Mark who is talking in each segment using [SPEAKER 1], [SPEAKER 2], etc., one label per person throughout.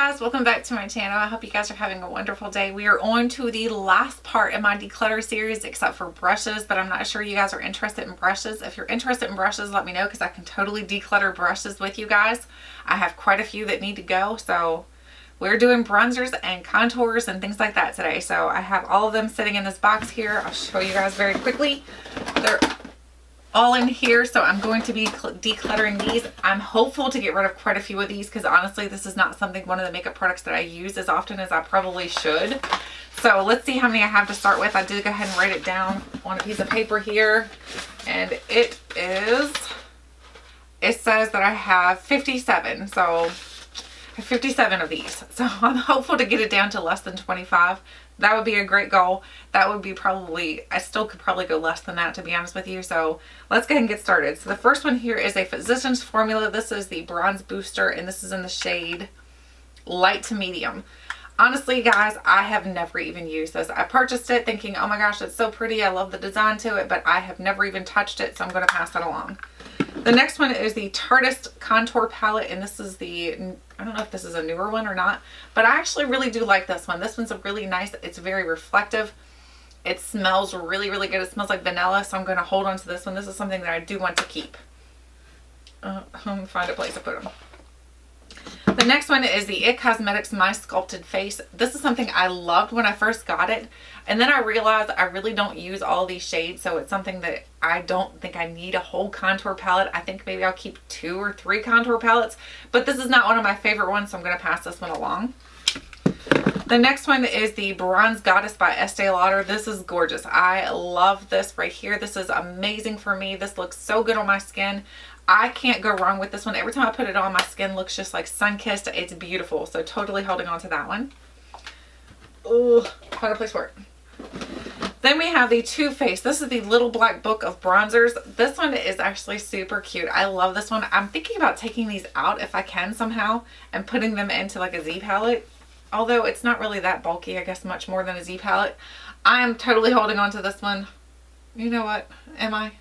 [SPEAKER 1] guys, welcome back to my channel. I hope you guys are having a wonderful day. We are on to the last part in my declutter series except for brushes, but I'm not sure you guys are interested in brushes. If you're interested in brushes, let me know because I can totally declutter brushes with you guys. I have quite a few that need to go, so we're doing bronzers and contours and things like that today. So I have all of them sitting in this box here. I'll show you guys very quickly. They're all in here, so I'm going to be decluttering these. I'm hopeful to get rid of quite a few of these because honestly this is not one of the makeup products that I use as often as I probably should. So let's see how many I have to start with. I did go ahead and write it down on a piece of paper here, and it says that I have 57, so I have 57 of these. So I'm hopeful to get it down to less than 25. That would be a great goal. That would be I still could probably go less than that, to be honest with you. So let's go ahead and get started. So the first one here is a Physicians Formula. This is the Bronze Booster, and this is in the shade light to medium. Honestly, guys, I have never even used this. I purchased it thinking, oh my gosh, it's so pretty. I love the design to it, but I have never even touched it, so I'm going to pass that along. The next one is the Tartist Contour Palette, and this is I don't know if this is a newer one or not, but I actually really do like this one. This one's a really nice, it's very reflective. It smells really, really good. It smells like vanilla, so I'm going to hold on to this one. This is something that I do want to keep. I'm going to find a place to put them. The next one is the IT Cosmetics My Sculpted Face. This is something I loved when I first got it, and then I realized I really don't use all these shades, so it's something that I don't think I need a whole contour palette. I think maybe I'll keep 2 or 3 contour palettes, but this is not one of my favorite ones, so I'm going to pass this one along. The next one is the Bronze Goddess by Estee Lauder. This is gorgeous. I love this right here. This is amazing for me. This looks so good on my skin. I can't go wrong with this one. Every time I put it on, my skin looks just like sun-kissed. It's beautiful. So totally holding on to that one. Oh, find a place for it. Then we have the Too Faced. This is the Little Black Book of Bronzers. This one is actually super cute. I love this one. I'm thinking about taking these out if I can somehow and putting them into like a Z palette. Although it's not really that bulky, I guess much more than a Z palette. I am totally holding on to this one. You know what? Am I?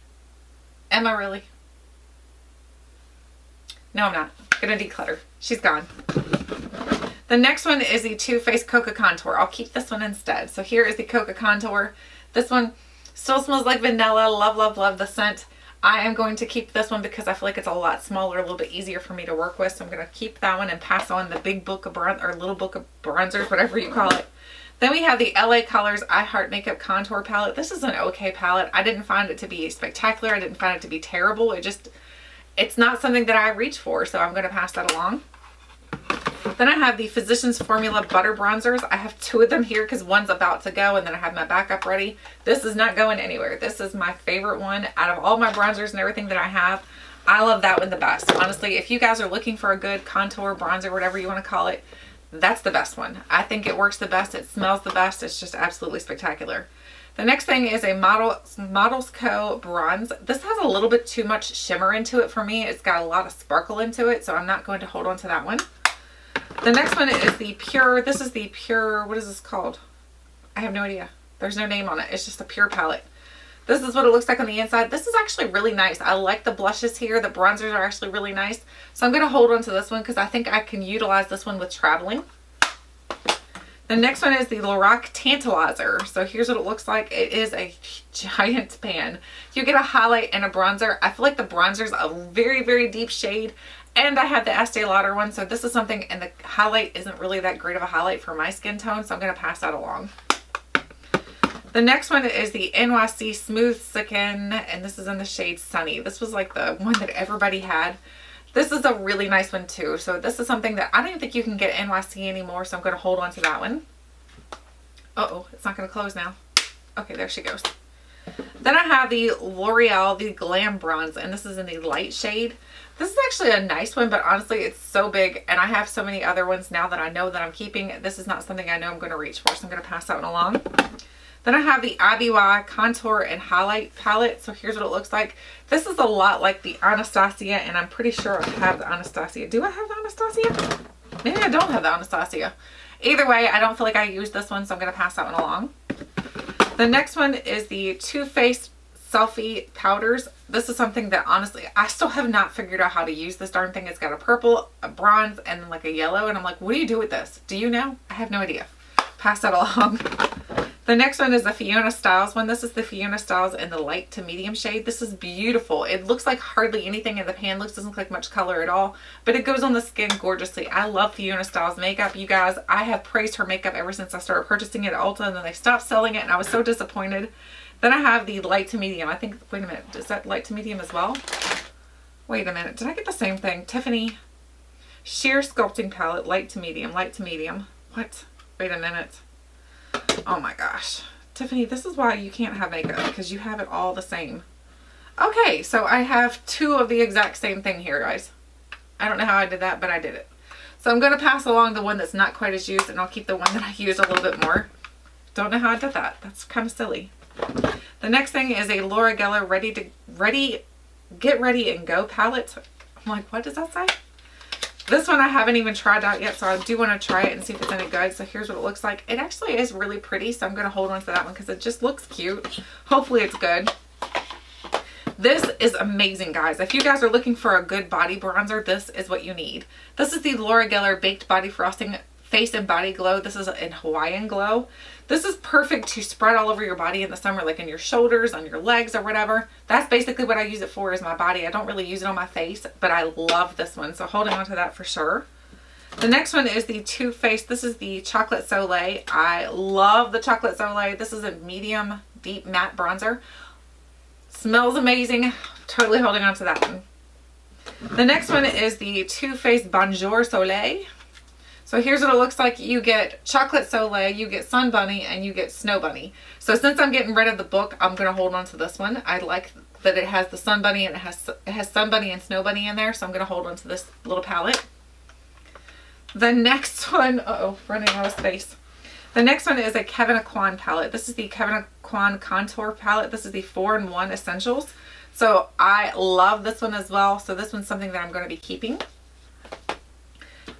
[SPEAKER 1] Am I really? No, I'm not. I'm gonna declutter. She's gone. The next one is the Too Faced Cocoa Contour. I'll keep this one instead. So here is the Cocoa Contour. This one still smells like vanilla. Love, love, love the scent. I am going to keep this one because I feel like it's a lot smaller, a little bit easier for me to work with. So I'm going to keep that one and pass on the big book of or little book of bronzers, whatever you call it. Then we have the LA Colors I Heart Makeup Contour Palette. This is an okay palette. I didn't find it to be spectacular. I didn't find it to be terrible. It's not something that I reach for, so I'm going to pass that along. Then I have the Physicians Formula Butter Bronzers. I have 2 of them here because one's about to go, and then I have my backup ready. This is not going anywhere. This is my favorite one out of all my bronzers and everything that I have. I love that one the best. Honestly, if you guys are looking for a good contour, bronzer, whatever you want to call it, that's the best one. I think it works the best. It smells the best. It's just absolutely spectacular. The next thing is a Models Co. Bronze. This has a little bit too much shimmer into it for me. It's got a lot of sparkle into it, so I'm not going to hold on to that one. The next one is the Pure. This is the Pure, what is this called? I have no idea. There's no name on it. It's just a Pure palette. This is what it looks like on the inside. This is actually really nice. I like the blushes here. The bronzers are actually really nice. So I'm going to hold on to this one because I think I can utilize this one with traveling. The next one is the Lorac Tantalizer. So here's what it looks like. It is a giant pan. You get a highlight and a bronzer. I feel like the bronzer is a very, very deep shade. And I have the Estee Lauder one. So this is something, and the highlight isn't really that great of a highlight for my skin tone. So I'm going to pass that along. The next one is the NYC Smooth Skin. And this is in the shade Sunny. This was like the one that everybody had. This is a really nice one too. So this is something that I don't even think you can get NYC anymore. So I'm going to hold on to that one. Uh-oh, it's not going to close now. Okay, there she goes. Then I have the L'Oreal, the Glam Bronze, and this is in the light shade. This is actually a nice one, but honestly, it's so big, and I have so many other ones now that I know that I'm keeping. This is not something I know I'm going to reach for, so I'm going to pass that one along. Then I have the IBY Contour and Highlight Palette. So here's what it looks like. This is a lot like the Anastasia, and I'm pretty sure I have the Anastasia. Do I have the Anastasia? Maybe I don't have the Anastasia. Either way, I don't feel like I use this one, so I'm going to pass that one along. The next one is the Too Faced Selfie Powders. this is something that honestly, I still have not figured out how to use this darn thing. It's got a purple, a bronze, and like a yellow. And I'm like, what do you do with this? Do you know? I have no idea. Pass that along. The next one is the Fiona Styles one. This is the Fiona Styles in the light to medium shade. This is beautiful. It looks like hardly anything in the pan. Doesn't look like much color at all, but it goes on the skin gorgeously. I love Fiona Styles makeup, you guys. I have praised her makeup ever since I started purchasing it at Ulta, and then they stopped selling it, and I was so disappointed. Then I have the light to medium. I think, wait a minute, is that light to medium as well? Wait a minute, did I get the same thing? Tiffany Sheer Sculpting Palette, light to medium, light to medium. What? Wait a minute. Oh my gosh. Tiffany, this is why you can't have makeup, because you have it all the same. Okay, so I have two of the exact same thing here, guys. I don't know how I did that, but I did it. So I'm going to pass along the one that's not quite as used, and I'll keep the one that I used a little bit more. Don't know how I did that. That's kind of silly. The next thing is a Laura Get Ready and Go palette. I'm like, what does that say? This one I haven't even tried out yet, so I do want to try it and see if it's any good. So here's what it looks like. It actually is really pretty, so I'm going to hold on to that one because it just looks cute. Hopefully it's good. This is amazing, guys. If you guys are looking for a good body bronzer, this is what you need. This is the Laura Geller Baked Body Frosting Face and Body Glow. This is in Hawaiian Glow. This is perfect to spread all over your body in the summer, like in your shoulders, on your legs, or whatever. That's basically what I use it for, is my body. I don't really use it on my face, but I love this one, so holding on to that for sure. The next one is the Too Faced. This is the Chocolate Soleil. I love the Chocolate Soleil. This is a medium deep matte bronzer. Smells amazing. Totally holding on to that one. The next one is the Too Faced Bonjour Soleil. So here's what it looks like. You get Chocolate Soleil, you get Sun Bunny, and you get Snow Bunny. So since I'm getting rid of the book, I'm going to hold on to this one. I like that it has the Sun Bunny, and it has Sun Bunny and Snow Bunny in there. So I'm going to hold on to this little palette. The next one, running out of space. The next one is a Kevin Aucoin palette. This is the Kevin Aucoin Contour palette. This is the 4-in-1 Essentials. So I love this one as well. So this one's something that I'm going to be keeping.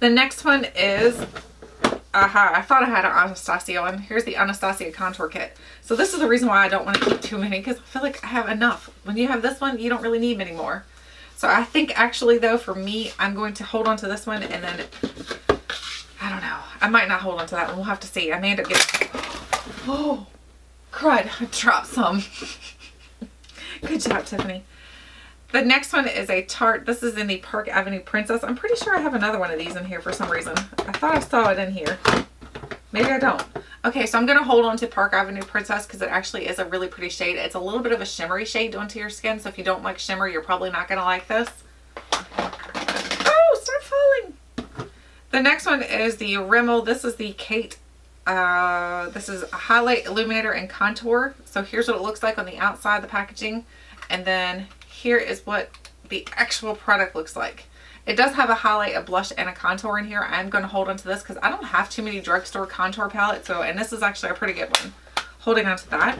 [SPEAKER 1] The next one is, I thought I had an Anastasia one. Here's the Anastasia Contour Kit. So this is the reason why I don't want to keep too many, because I feel like I have enough. When you have this one, you don't really need many more. So I think actually though, for me, I'm going to hold on to this one, and then, I don't know. I might not hold on to that one. We'll have to see. I may end up getting, oh, crud. I dropped some. Good job, Tiffany. The next one is a Tarte. This is in the Park Avenue Princess. I'm pretty sure I have another one of these in here for some reason. I thought I saw it in here. Maybe I don't. Okay, so I'm going to hold on to Park Avenue Princess because it actually is a really pretty shade. It's a little bit of a shimmery shade onto your skin, so if you don't like shimmer, you're probably not going to like this. Oh, stop falling. The next one is the Rimmel. This is the Kate. This is a highlight, illuminator, and contour. So here's what it looks like on the outside of the packaging. And then here is what the actual product looks like. It does have a highlight, a blush, and a contour in here. I'm going to hold on to this because I don't have too many drugstore contour palettes. So, and this is actually a pretty good one. Holding on to that.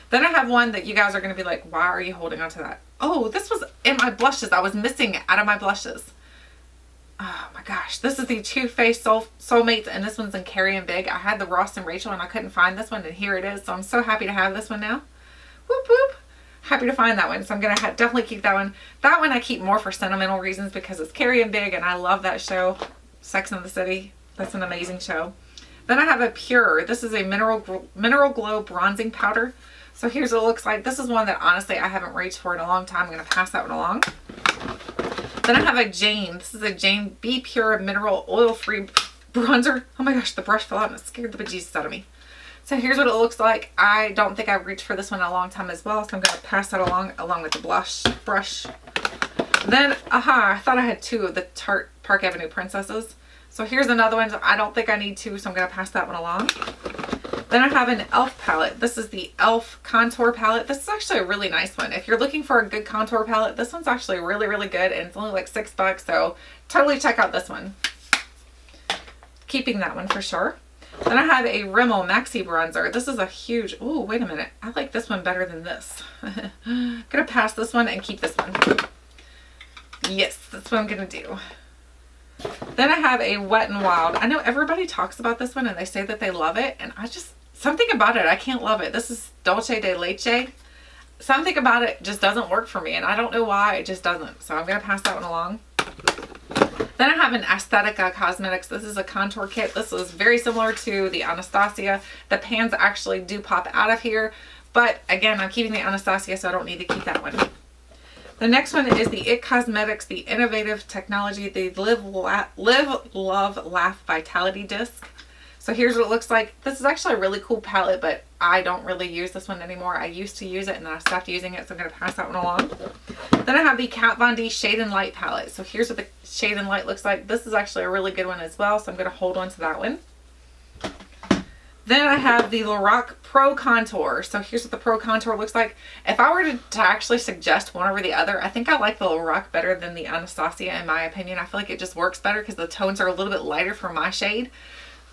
[SPEAKER 1] Then I have one that you guys are going to be like, why are you holding on to that? Oh, this was in my blushes. I was missing it out of my blushes. Oh my gosh. This is the Too Faced Soulmates, and this one's in Carrie and Big. I had the Ross and Rachel, and I couldn't find this one, and here it is. So I'm so happy to have this one now. Whoop whoop. Happy to find that one, so I'm gonna definitely keep that one. That one I keep more for sentimental reasons because it's Carrie and Big, and I love that show, Sex and the City. That's an amazing show. Then I have a Pure. This is a mineral glow bronzing powder. So here's what it looks like. This is one that honestly I haven't reached for in a long time. I'm gonna pass that one along. Then I have a Jane. This is a Jane Be Pure Mineral Oil Free Bronzer. Oh my gosh, the brush fell out and it scared the bejesus out of me. So here's what it looks like. I don't think I've reached for this one in a long time as well, so I'm going to pass that along with the blush brush. Then, I thought I had two of the Tarte Park Avenue Princesses. So here's another one. I don't think I need two, so I'm going to pass that one along. Then I have an e.l.f. palette. This is the e.l.f. Contour palette. This is actually a really nice one. If you're looking for a good contour palette, this one's actually really, really good, and it's only like $6, so totally check out this one. Keeping that one for sure. Then I have a Rimmel Maxi Bronzer. This is a huge, oh, wait a minute. I like this one better than this. I'm going to pass this one and keep this one. Yes, that's what I'm going to do. Then I have a Wet n Wild. I know everybody talks about this one and they say that they love it. And I just, something about it, I can't love it. This is Dolce de Leche. something about it just doesn't work for me, and I don't know why, it just doesn't. So I'm going to pass that one along. Then I have an Aesthetica Cosmetics. This is a contour kit. This is very similar to the Anastasia. The pans actually do pop out of here, but again, I'm keeping the Anastasia, so I don't need to keep that one. The next one is the IT Cosmetics, the Innovative Technology, the Live, Love, Laugh Vitality Disc. So here's what it looks like. This is actually a really cool palette, but I don't really use this one anymore. I used to use it and then I stopped using it, so I'm going to pass that one along. Then I have the Kat Von D Shade and Light palette. So here's what the Shade and Light looks like. This is actually a really good one as well, so I'm going to hold on to that one. Then I have the Lorac Pro Contour. So here's what the Pro Contour looks like. If I were to actually suggest one over the other, I think I like the Lorac better than the Anastasia in my opinion. I feel like it just works better because the tones are a little bit lighter for my shade.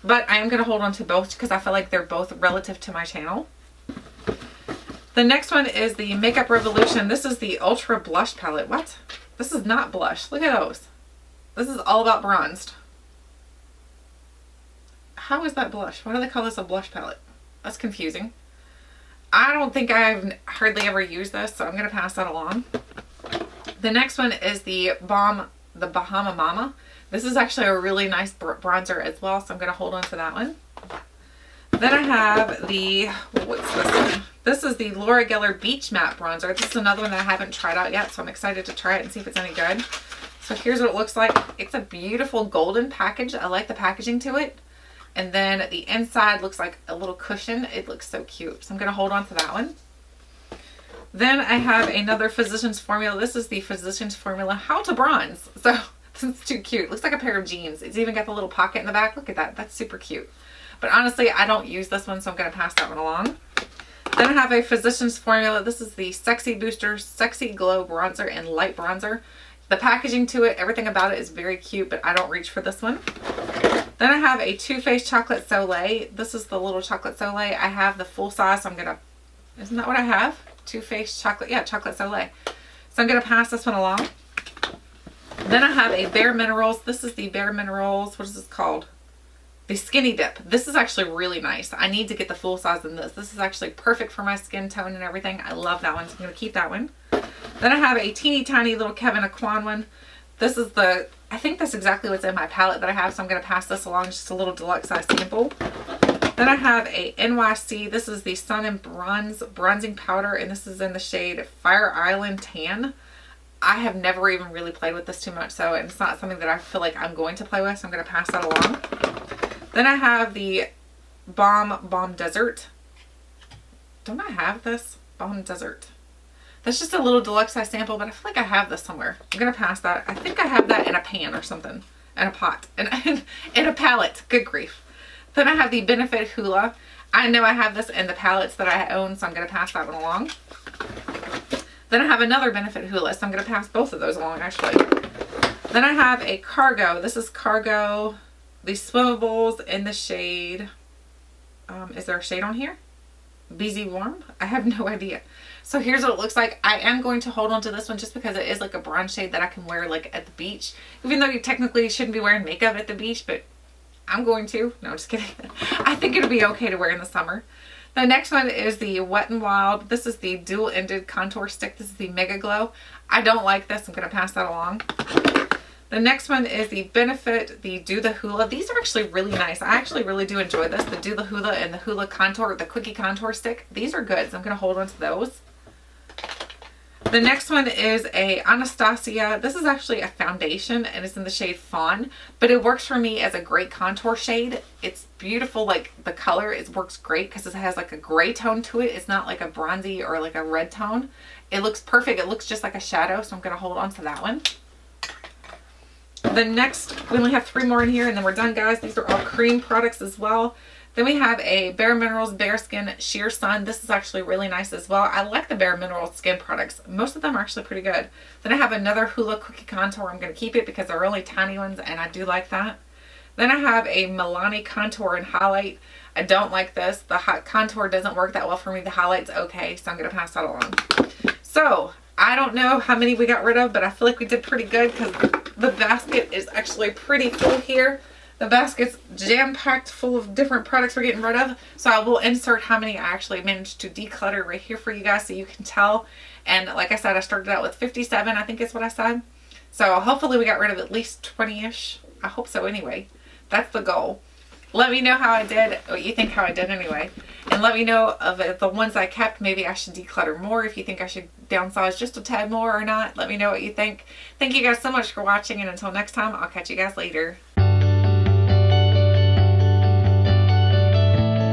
[SPEAKER 1] But I am going to hold on to both because I feel like they're both relative to my channel. The next one is the Makeup Revolution. This is the Ultra Blush palette. What? This is not blush. Look at those. This is all about bronzed. How is that blush? Why do they call this a blush palette? That's confusing. I don't think I've hardly ever used this, so I'm going to pass that along. The next one is the Bahama Mama. This is actually a really nice bronzer as well, so I'm going to hold on to that one. Then I have the, what's this one? This is the Laura Geller Beach Matte Bronzer. This is another one that I haven't tried out yet, so I'm excited to try it and see if it's any good. So here's what it looks like. It's a beautiful golden package. I like the packaging to it. And then the inside looks like a little cushion. It looks so cute. So I'm going to hold on to that one. Then I have another Physicians Formula. This is the Physicians Formula How to Bronze. So this is too cute. Looks like a pair of jeans. It's even got the little pocket in the back. Look at that. That's super cute. But honestly, I don't use this one, so I'm going to pass that one along. Then I have a Physicians Formula. This is the Sexy Booster Sexy Glow Bronzer and Light Bronzer. The packaging to it, everything about it is very cute, but I don't reach for this one. Then I have a Too Faced Chocolate Soleil. This is the little Chocolate Soleil. I have the full size, so I'm going to, isn't that what I have? Too Faced Chocolate, yeah, Chocolate Soleil. So I'm going to pass this one along. Then I have a Bare Minerals. This is the Bare Minerals, what is this called? The Skinny Dip. This is actually really nice. I need to get the full size in this. This is actually perfect for my skin tone and everything. I love that one, so I'm going to keep that one. Then I have a teeny tiny little Kevin Aquan one. This is the, I think that's exactly what's in my palette that I have, so I'm going to pass this along, just a little deluxe size sample. Then I have a NYC. This is the Sun and Bronze Bronzing Powder, and this is in the shade Fire Island Tan. I have never even really played with this too much, so it's not something that I feel like I'm going to play with, so I'm going to pass that along. Then I have the Balm Desert. Don't I have this? Balm Desert. That's just a little deluxe size sample, but I feel like I have this somewhere. I'm going to pass that. I think I have that in a pan or something. In a pot. In a palette. Good grief. Then I have the Benefit Hoola. I know I have this in the palettes that I own, so I'm going to pass that one along. Then I have another Benefit Hoola, so I'm going to pass both of those along, actually. Then I have a Cargo. This is Cargo. The Swimmables in the shade. Is there a shade on here? BZ Warm? I have no idea. So here's what it looks like. I am going to hold on to this one just because it is like a bronze shade that I can wear like at the beach. Even though you technically shouldn't be wearing makeup at the beach, but I'm going to. No, just kidding. I think it'll be okay to wear in the summer. The next one is the Wet n Wild. This is the dual-ended contour stick. This is the Mega Glow. I don't like this. I'm going to pass that along. The next one is the Benefit, the Do the Hoola. These are actually really nice. I actually really do enjoy this. The Do the Hoola and the Hoola Contour, the Quickie Contour Stick. These are good, so I'm going to hold on to those. The next one is a Anastasia. This is actually a foundation and it's in the shade Fawn, but it works for me as a great contour shade. It's beautiful, like the color, it works great because it has like a gray tone to it. It's not like a bronzy or like a red tone. It looks perfect. It looks just like a shadow, so I'm going to hold on to that one. The next, we only have 3 more in here and then we're done, guys. These are all cream products as well. Then we have a Bare Minerals Bare Skin Sheer Sun. This is actually really nice as well. I like the Bare Minerals skin products. Most of them are actually pretty good. Then I have another Hoola Quickie Contour. I'm going to keep it because they're really tiny ones and I do like that. Then I have a Milani Contour and Highlight. I don't like this. The hot contour doesn't work that well for me. The highlight's okay, so I'm going to pass that along. So, I don't know how many we got rid of, but I feel like we did pretty good because the basket is actually pretty full here. The basket's jam-packed full of different products we're getting rid of. So I will insert how many I actually managed to declutter right here for you guys so you can tell. And like I said, I started out with 57, I think is what I said. So hopefully we got rid of at least 20-ish. I hope so anyway. That's the goal. Let me know how I did, what you think how I did anyway. And let me know of the ones I kept. Maybe I should declutter more, if you think I should downsize just a tad more or not. Let me know what you think. Thank you guys so much for watching, and until next time, I'll catch you guys later.